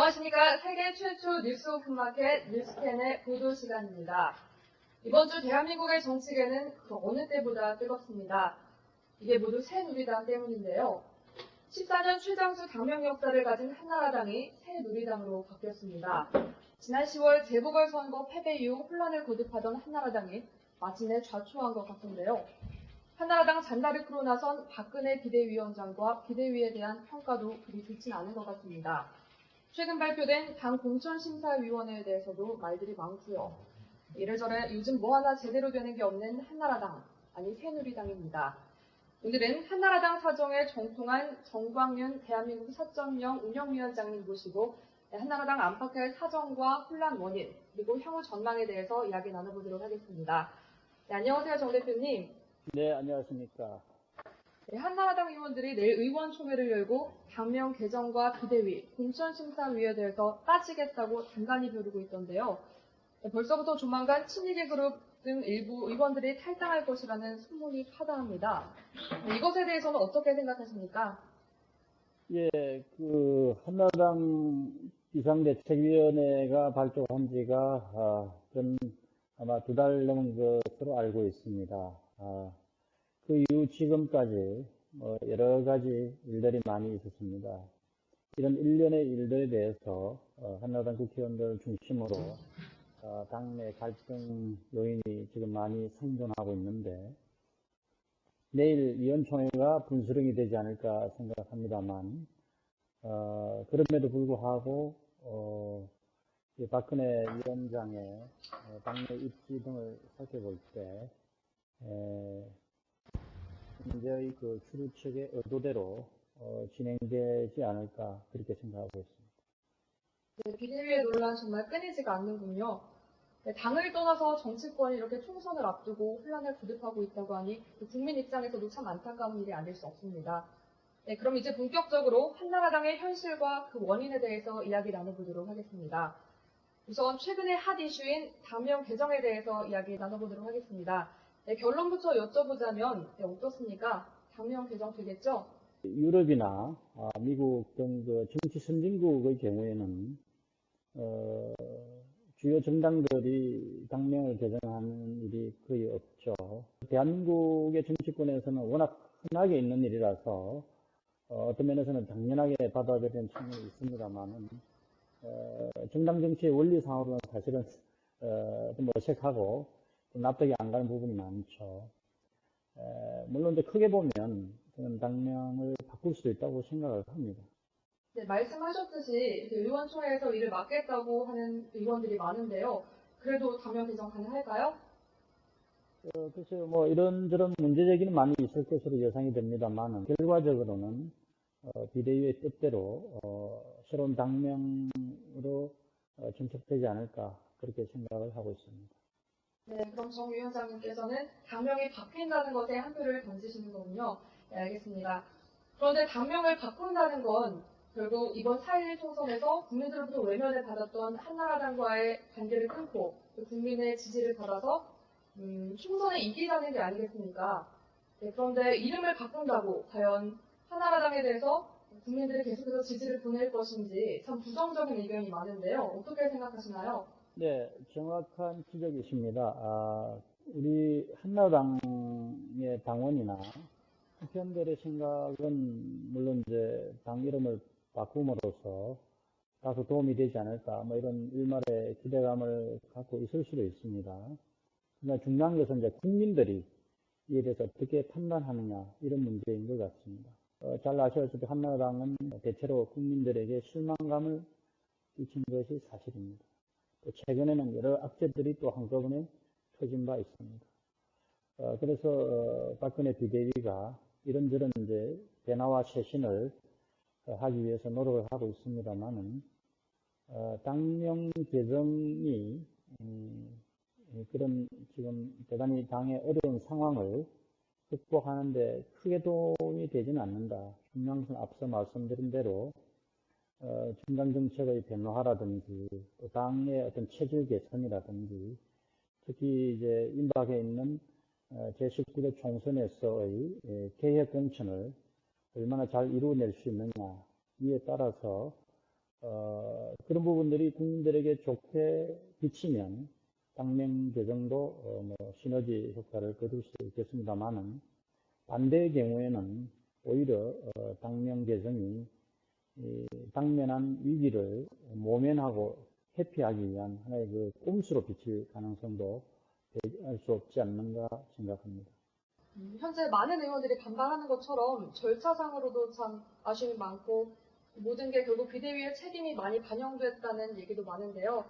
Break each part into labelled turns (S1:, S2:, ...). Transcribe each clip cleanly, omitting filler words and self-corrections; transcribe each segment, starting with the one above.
S1: 안녕하십니까. 세계 최초 뉴스 오픈마켓 뉴스캔의 보도 시간입니다. 이번 주 대한민국의 정치계는 그 어느 때보다 뜨겁습니다. 이게 모두 새누리당 때문인데요. 14년 최장수 당명 역사를 가진 한나라당이 새누리당으로 바뀌었습니다. 지난 10월 재보궐선거 패배 이후 혼란을 거듭하던 한나라당이 마침내 좌초한 것 같은데요. 한나라당 잔다르크로 나선 박근혜 비대위원장과 비대위에 대한 평가도 그리 좋진 않은 것 같습니다. 최근 발표된 당 공천심사위원회에 대해서도 말들이 많고요. 이래저래 요즘 뭐 하나 제대로 되는 게 없는 한나라당, 아니 새누리당입니다. 오늘은 한나라당 사정에 정통한 정광윤 대한민국 사점령 운영위원장님 모시고 한나라당 안팎의 사정과 혼란 원인, 그리고 향후 전망에 대해서 이야기 나눠보도록 하겠습니다. 네, 안녕하세요, 정 대표님.
S2: 네, 안녕하십니까.
S1: 네, 한나라당 의원들이 내일 의원총회를 열고 당명 개정과 비대위, 공천심사위에 대해서 따지겠다고 단단히 벼르고 있던데요. 네, 벌써부터 조만간 친이계 그룹 등 일부 의원들이 탈당할 것이라는 소문이 파다합니다. 네, 이것에 대해서는 어떻게 생각하십니까?
S2: 예, 한나라당 비상대책위원회가 발족한 지가 아마 2달 넘은 것으로 알고 있습니다. 그 이후 지금까지 여러 가지 일들이 많이 있었습니다. 이런 일련의 일들에 대해서 한나라당 국회의원들 중심으로 당내 갈등 요인이 지금 많이 생존하고 있는데, 내일 위원총회가 분수령이 되지 않을까 생각합니다만, 그럼에도 불구하고 박근혜 위원장의 당내 입지 등을 살펴볼 때 현재의 추루 측의 의도대로 진행되지 않을까 그렇게 생각하고 있습니다.
S1: 네, 비대위의 논란 정말 끊이지가 않는군요. 네, 당을 떠나서 정치권이 이렇게 총선을 앞두고 혼란을 거듭하고 있다고 하니 국민 입장에서도 참 안타까운 일이 아닐 수 없습니다. 네, 그럼 이제 본격적으로 한나라당의 현실과 그 원인에 대해서 이야기 나눠보도록 하겠습니다. 우선 최근의 핫 이슈인 당명 개정에 대해서 이야기 나눠보도록 하겠습니다. 네, 결론부터 여쭤보자면 어떻습니까? 당명 개정 되겠죠?
S2: 유럽이나 미국 등 정치 선진국의 경우에는 주요 정당들이 당명을 개정하는 일이 거의 없죠. 대한민국의 정치권에서는 워낙 흔하게 있는 일이라서 어떤 면에서는 당연하게 받아들이는 측면이 있습니다만은 정당 정치의 원리상으로는 사실은 좀 어색하고 좀 납득이 안 가는 부분이 많죠. 물론 이제 크게 보면 저는 당명을 바꿀 수도 있다고 생각을 합니다.
S1: 네, 말씀하셨듯이 의원총회에서 일을 맡겠다고 하는 의원들이 많은데요. 그래도 당명 개정 가능할까요?
S2: 글쎄요, 이런저런 문제 제기는 많이 있을 것으로 예상이 됩니다만, 결과적으로는 비대위의 뜻대로 새로운 당명으로 정착되지 않을까 그렇게 생각을 하고 있습니다.
S1: 네, 그럼 정 위원장님께서는 당명이 바뀐다는 것에 한 표를 던지시는 거군요. 네, 알겠습니다. 그런데 당명을 바꾼다는 건 결국 이번 4.11 총선에서 국민들로부터 외면을 받았던 한나라당과의 관계를 끊고 국민의 지지를 받아서 총선에 이기자는 게 아니겠습니까? 네, 그런데 이름을 바꾼다고 과연 한나라당에 대해서 국민들이 계속해서 지지를 보낼 것인지 참 부정적인 의견이 많은데요. 어떻게 생각하시나요?
S2: 네, 정확한 지적이십니다. 우리 한나라당의 당원이나 국회의원들의 생각은 물론 이제 당 이름을 바꿈으로써 다소 도움이 되지 않을까 이런 일말의 기대감을 갖고 있을 수도 있습니다. 그러나 중요한 것은 이제 국민들이 이에 대해서 어떻게 판단하느냐 이런 문제인 것 같습니다. 잘 아시다시피 한나라당은 대체로 국민들에게 실망감을 끼친 것이 사실입니다. 또 최근에는 여러 악재들이 또 한꺼번에 터진 바 있습니다. 그래서 박근혜 비대위가 이런저런 이제 변화와 쇄신을 하기 위해서 노력을 하고 있습니다만은 당명 개정이 그런 지금 대단히 당의 어려운 상황을 극복하는데 크게 도움이 되지는 않는다. 분명 앞서 말씀드린 대로 정당 정책의 변화라든지 또 당의 어떤 체질 개선이라든지 특히 이제 임박해 있는 제19대 총선에서의 개혁 공천을 얼마나 잘 이루어낼 수 있느냐 이에 따라서 그런 부분들이 국민들에게 좋게 비치면 당명 개정도 시너지 효과를 거둘 수 있겠습니다만은 반대의 경우에는 오히려 당명 개정이 이 당면한 위기를 모면하고 회피하기 위한 하나의 그 꼼수로 비칠 가능성도 배제할 수 없지 않는가 생각합니다.
S1: 현재 많은 의원들이 반발하는 것처럼 절차상으로도 참 아쉬움이 많고 모든 게 결국 비대위의 책임이 많이 반영됐다는 얘기도 많은데요.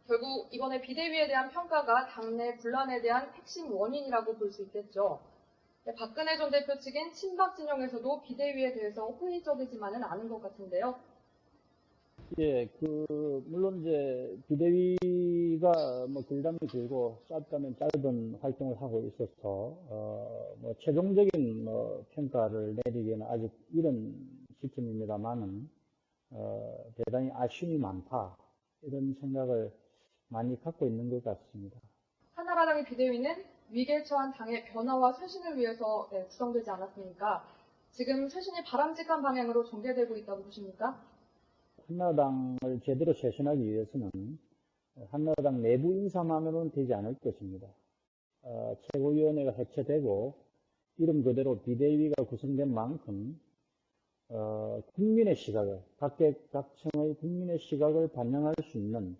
S1: 결국 이번에 비대위에 대한 평가가 당내 분란에 대한 핵심 원인이라고 볼 수 있겠죠. 박근혜 전 대표 측인 친박 진영에서도 비대위에 대해서 호의적이지만은 않은 것 같은데요.
S2: 예, 물론 이제 비대위가 길다면 길고 짧다면 짧은 활동을 하고 있어서, 최종적인 평가를 내리기에는 아직 이른 시점입니다만은, 대단히 아쉬움이 많다. 이런 생각을 많이 갖고 있는 것 같습니다.
S1: 한나라당의 비대위는 위기에 처한 당의 변화와 쇄신을 위해서 구성되지 않았습니까? 지금 쇄신이 바람직한 방향으로 전개되고 있다고 보십니까?
S2: 한나라당을 제대로 쇄신하기 위해서는 한나라당 내부 인사만으로는 되지 않을 것입니다. 최고위원회가 해체되고 이름 그대로 비대위가 구성된 만큼 국민의 시각을, 각계각층의 국민의 시각을 반영할 수 있는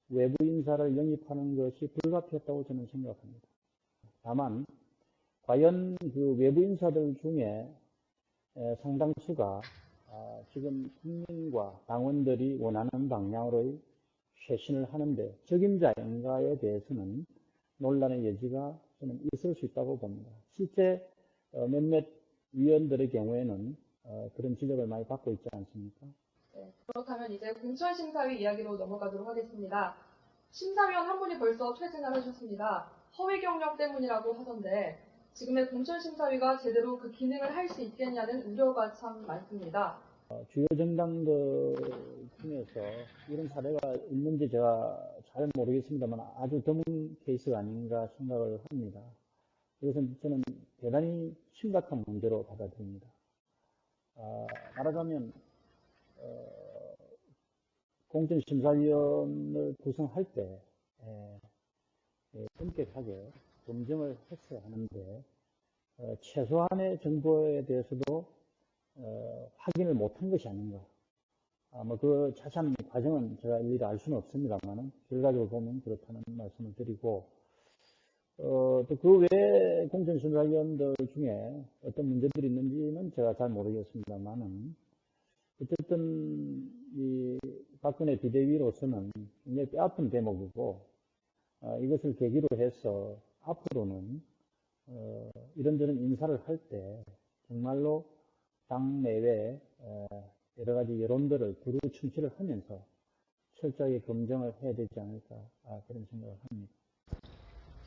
S2: 외부 인사를 영입하는 것이 불가피했다고 저는 생각합니다. 다만 과연 그 외부 인사들 중에 상당수가 지금 국민과 당원들이 원하는 방향으로의 쇄신을 하는데 적임자인가에 대해서는 논란의 여지가 저는 있을 수 있다고 봅니다. 실제 몇몇 위원들의 경우에는 그런 지적을 많이 받고 있지 않습니까?
S1: 네, 그렇다면 이제 공천심사위 이야기로 넘어가도록 하겠습니다. 심사위원 한 분이 벌써 퇴진을 하셨습니다. 허위 경력 때문이라고 하던데 지금의 공천심사위가 제대로 그 기능을 할 수 있겠냐는 우려가 참 많습니다.
S2: 주요 정당들 중에서 이런 사례가 있는지 제가 잘 모르겠습니다만 아주 드문 케이스가 아닌가 생각을 합니다. 이것은 저는 대단히 심각한 문제로 받아들입니다. 말하자면 공정심사위원을 구성할 때 엄격하게 검증을 했어야 하는데 최소한의 정보에 대해서도 확인을 못한 것이 아닌가. 그 자세한 과정은 제가 일일이 알 수는 없습니다만 결과적으로 보면 그렇다는 말씀을 드리고 또 그 외에 공정심사위원들 중에 어떤 문제들이 있는지는 제가 잘 모르겠습니다만은 어쨌든 이 박근혜 비대위로서는 굉장히 뼈아픈 대목이고 이것을 계기로 해서 앞으로는 이런저런 인사를 할 때 정말로 당내외 여러 가지 여론들을 두루 충실을 하면서 철저하게 검증을 해야 되지 않을까 그런 생각을 합니다.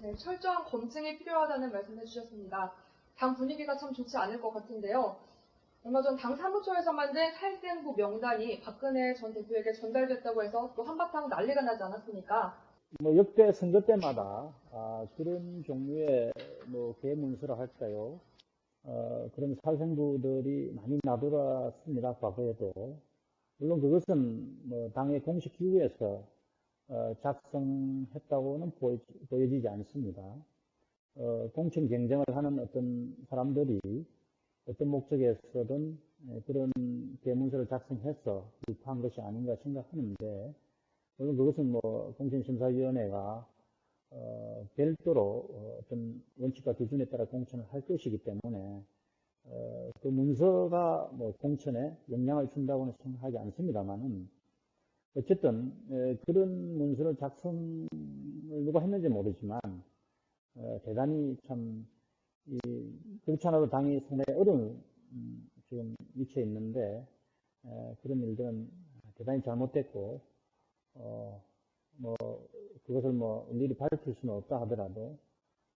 S1: 네, 철저한 검증이 필요하다는 말씀을 해주셨습니다. 당 분위기가 참 좋지 않을 것 같은데요. 얼마 전 당 사무처에서 만든 탈생부 명단이 박근혜 전 대표에게 전달됐다고 해서 또 한바탕 난리가 나지 않았습니까?
S2: 역대 선거 때마다 그런 종류의 개문서라 할까요? 그런 살생부들이 많이 나돌았습니다. 과거에도. 물론 그것은 당의 공식 기구에서 작성했다고는 보여지지 않습니다. 공천 경쟁을 하는 어떤 사람들이 어떤 목적에서든 그런 개문서를 작성해서 유포한 것이 아닌가 생각하는데, 물론 그것은 공천심사위원회가 별도로 어떤 원칙과 기준에 따라 공천을 할 것이기 때문에 그 문서가 공천에 영향을 준다고는 생각하지 않습니다만은 어쨌든 그런 문서를 작성을 누가 했는지 모르지만 대단히 참 그렇지 않아도 당이 상당히 어려운 지금 위치에 있는데 그런 일들은 대단히 잘못됐고 그것을 일일이 밝힐 수는 없다 하더라도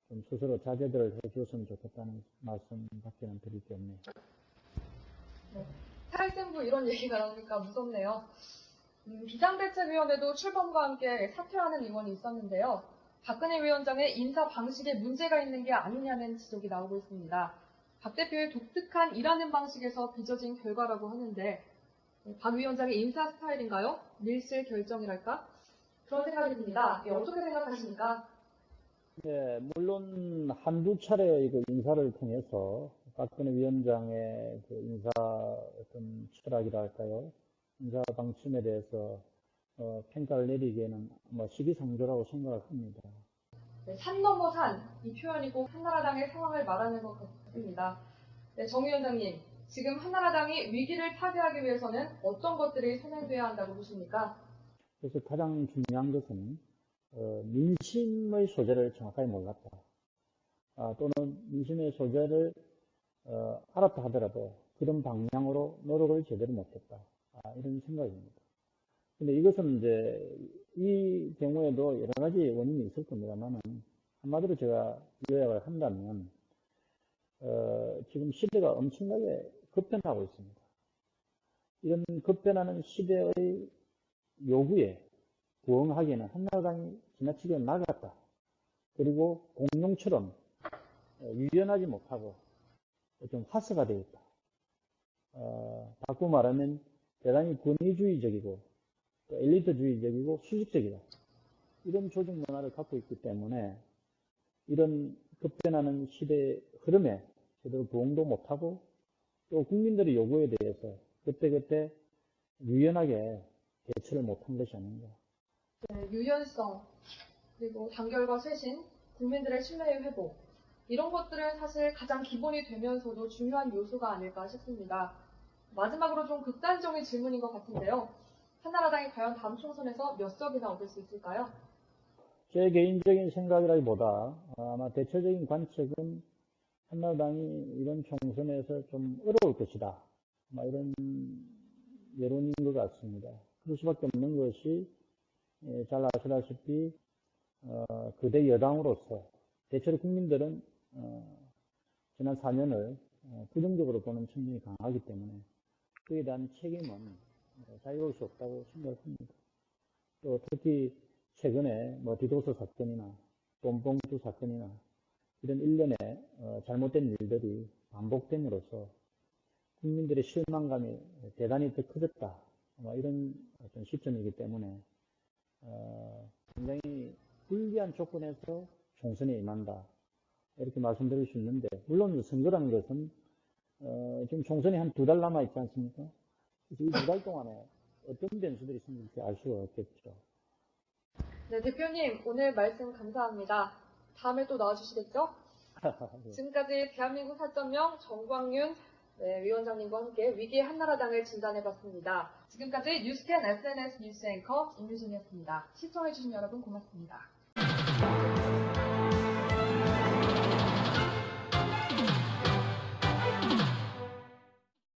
S2: 좀 스스로 자제들을 해줬으면 좋겠다는 말씀밖에는 드릴 게 없네요.
S1: 네, 탈생부 이런 얘기가 나오니까 무섭네요. 비상대책위원회도 출범과 함께 사퇴하는 의원이 있었는데요. 박근혜 위원장의 인사 방식에 문제가 있는 게 아니냐는 지적이 나오고 있습니다. 박 대표의 독특한 일하는 방식에서 빚어진 결과라고 하는데 박 위원장의 인사 스타일인가요? 밀실 결정이랄까? 그런 생각이 듭니다. 어떻게 생각하십니까?
S2: 네, 물론 한두 차례의 그 인사를 통해서 박근혜 위원장의 그 인사 어떤 철학이랄까요? 인사 방침에 대해서 평가를 내리기에는 뭐 시기상조라고 생각을 합니다.
S1: 네, 산 넘어 산, 이 표현이 꼭 한나라당의 상황을 말하는 것 같습니다. 네, 정 위원장님, 지금 한나라당이 위기를 타개하기 위해서는 어떤 것들이 선행돼야 한다고 보십니까?
S2: 그래서 가장 중요한 것은 민심의 소재를 정확하게 몰랐다. 또는 민심의 소재를 알았다 하더라도 그런 방향으로 노력을 제대로 못했다. 이런 생각입니다. 근데 이것은 이제 이 경우에도 여러 가지 원인이 있을 겁니다만은 한마디로 제가 요약을 한다면 지금 시대가 엄청나게 급변하고 있습니다. 이런 급변하는 시대의 요구에 부응하기에는 한나라당이 지나치게 나갔다. 그리고 공룡처럼 유연하지 못하고 좀 화사가 되어 있다. 바꾸고 말하면 대단히 권위주의적이고 엘리트주의적이고 수직적이다. 이런 조직 문화를 갖고 있기 때문에 이런 급변하는 시대의 흐름에 제대로 부응도 못하고 또 국민들의 요구에 대해서 그때그때 유연하게 대처를 못한 것이 아닌가.
S1: 네, 유연성, 그리고 단결과 쇄신, 국민들의 신뢰의 회복, 이런 것들은 사실 가장 기본이 되면서도 중요한 요소가 아닐까 싶습니다. 마지막으로 좀 극단적인 질문인 것 같은데요. 한나라당이 과연 다음 총선에서 몇 석이나 얻을 수 있을까요?
S2: 제 개인적인 생각이라기보다 아마 대체적인 관측은 한나라당이 이런 총선에서 좀 어려울 것이다. 이런 여론인 것 같습니다. 그럴 수밖에 없는 것이 잘 아시다시피 거대 여당으로서 대체로 국민들은 지난 4년을 부정적으로 보는 측면이 강하기 때문에 그에 대한 책임은 자유로울 수 없다고 생각합니다. 또 특히 최근에 뭐 디도스 사건이나 돈봉투 사건이나 이런 일련의 잘못된 일들이 반복됨으로써 국민들의 실망감이 대단히 더 커졌다. 이런 어떤 시점이기 때문에 굉장히 불리한 조건에서 총선에 임한다. 이렇게 말씀드릴 수 있는데 물론 선거라는 것은 지금 총선이 한 2달 남아 있지 않습니까? 그래서 이 2달 동안에 어떤 변수들이 생길지 알 수가 없겠죠.
S1: 네, 대표님, 오늘 말씀 감사합니다. 다음에 또 나와주시겠죠?
S2: 네.
S1: 지금까지 대한민국 4.0 정광윤 위원장님과 함께 위기의 한나라당을 진단해봤습니다. 지금까지 뉴스캔 SNS 뉴스 앵커 임유진이었습니다. 시청해주신 여러분 고맙습니다.